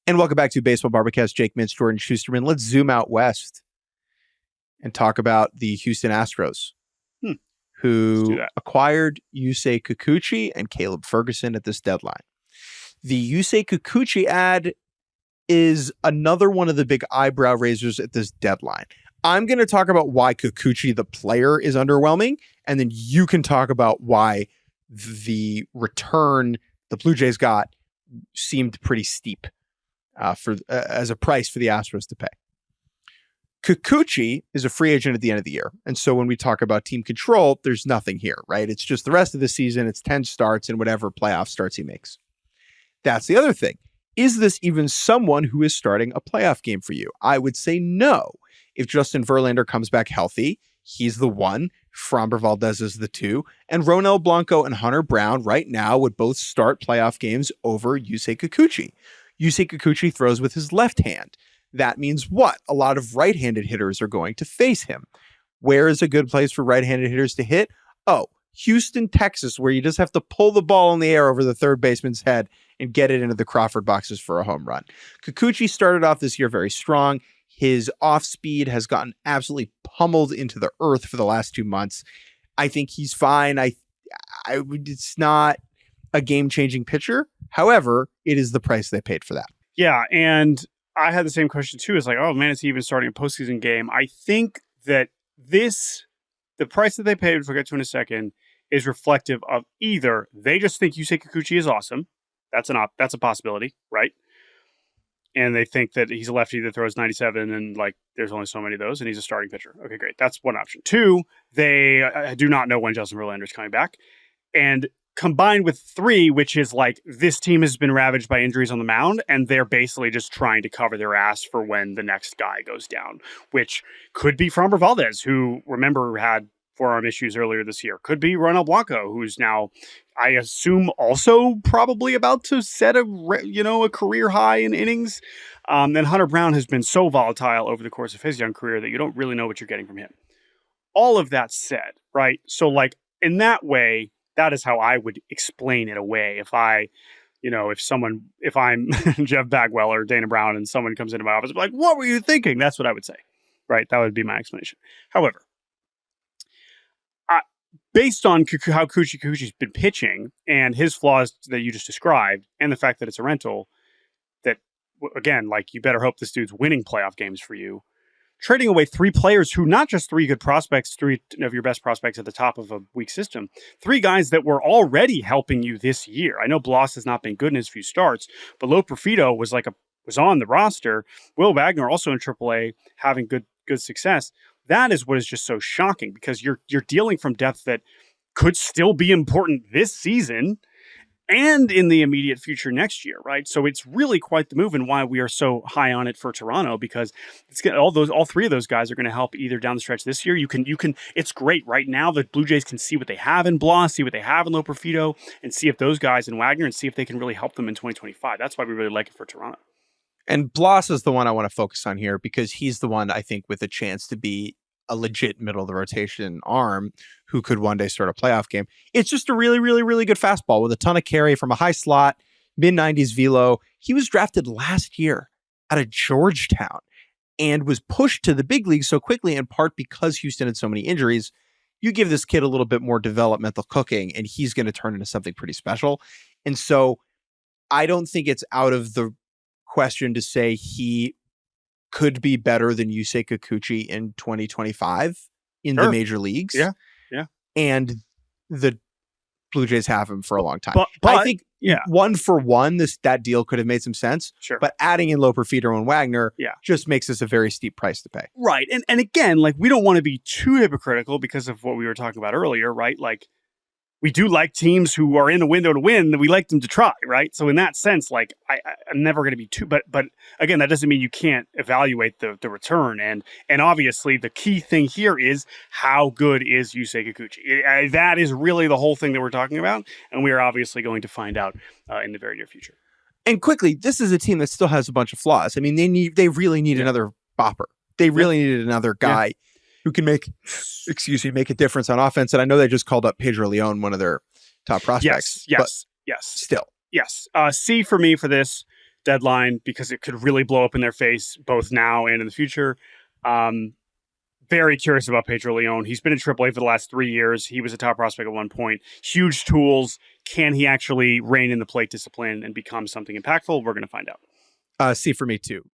And welcome back to Baseball Barbacast. Jake Mintz, Jordan Shusterman. Let's zoom out west and talk about the Houston Astros, who acquired Yusei Kikuchi and Caleb Ferguson at this deadline. The Yusei Kikuchi ad is another one of the big eyebrow raisers at this deadline. I'm going to talk about why Kikuchi, the player, is underwhelming, and then you can talk about why the return the Blue Jays got seemed pretty steep as a price for the Astros to pay. Kikuchi is a free agent at the end of the year. And so when we talk about team control, there's nothing here, right? It's just the rest of the season. It's 10 starts and whatever playoff starts he makes. That's the other thing. Is this even someone who is starting a playoff game for you? I would say no. If Justin Verlander comes back healthy, he's the one. Framber Valdez is the two. And Ronel Blanco and Hunter Brown right now would both start playoff games over Yusei Kikuchi. Yusei Kikuchi throws with his left hand. That means what? A lot of right-handed hitters are going to face him. Where is a good place for right-handed hitters to hit? Oh, Houston, Texas, where you just have to pull the ball in the air over the third baseman's head and get it into the Crawford boxes for a home run. Kikuchi started off this year very strong. His off speed has gotten absolutely pummeled into the earth for the last 2 months. I think he's fine. It's not a game-changing pitcher. However, it is the price they paid for that. Yeah, and I had the same question too. It's like, oh man, is he even starting a postseason game? I think that the price that they paid, which we'll get to in a second, is reflective of either they just think Yusei Kikuchi is awesome. That's a possibility, right? And they think that he's a lefty that throws 97 and like there's only so many of those and he's a starting pitcher. Okay, great. That's one option. Two, they do not know when Justin Verlander is coming back. And combined with three, which is like this team has been ravaged by injuries on the mound and they're basically just trying to cover their ass for when the next guy goes down, which could be Framber Valdez, who, remember, had forearm issues earlier this year. Could be Ronel Blanco, who's now, I assume, also probably about to set a career high in innings. And Hunter Brown has been so volatile over the course of his young career that you don't really know what you're getting from him. All of that said, right? So like in that way, that is how I would explain it away. If I'm Jeff Bagwell or Dana Brown and someone comes into my office, I'm like, what were you thinking? That's what I would say, right? That would be my explanation. However, based on how Kikuchi's been pitching and his flaws that you just described, and the fact that it's a rental, that, again, like you better hope this dude's winning playoff games for you. Trading away three players who, not just three good prospects, three of your best prospects at the top of a weak system, three guys that were already helping you this year. I know Bloss has not been good in his few starts, but Lo Perfido was on the roster. Will Wagner also in AAA having good success. That is what is just so shocking because you're dealing from depth that could still be important this season and in the immediate future next year, right? So it's really quite the move and why we are so high on it for Toronto, because it's all three of those guys are going to help either down the stretch this year. You can. It's great right now. The Blue Jays can see what they have in Bloss, see what they have in Lo Perfido, and see if those guys in Wagner and see if they can really help them in 2025. That's why we really like it for Toronto. And Bloss is the one I want to focus on here because he's the one I think with a chance to be a legit middle of the rotation arm who could one day start a playoff game. It's just a really, really, really good fastball with a ton of carry from a high slot, mid-90s velo. He was drafted last year out of Georgetown and was pushed to the big leagues so quickly, in part because Houston had so many injuries. You give this kid a little bit more developmental cooking and he's going to turn into something pretty special. And so I don't think it's out of the question to say he could be better than Yusei Kikuchi in 2025 in the major leagues. Yeah. And the Blue Jays have him for a long time. But I think one for one, that deal could have made some sense. Sure. But adding in Lo Perfido and Wagner just makes this a very steep price to pay. Right. And again, like we don't want to be too hypocritical because of what we were talking about earlier, right? Like we do like teams who are in the window to win, that we like them to try, right? So in that sense, like I'm never going to be too, but again, that doesn't mean you can't evaluate the return. And obviously the key thing here is how good is Yusei Kikuchi? That is really the whole thing that we're talking about. And we are obviously going to find out in the very near future. And quickly, this is a team that still has a bunch of flaws. I mean, they really need another bopper. They really needed another guy who can make a difference on offense. And I know they just called up Pedro Leon, one of their top prospects. Yes. Still. Yes. C for me for this. deadline because it could really blow up in their face both now and in the future. Very curious about Pedro Leon. He's been in AAA for the last 3 years. He was a top prospect at one point. Huge tools. Can he actually rein in the plate discipline and become something impactful? We're going to find out. C for me too.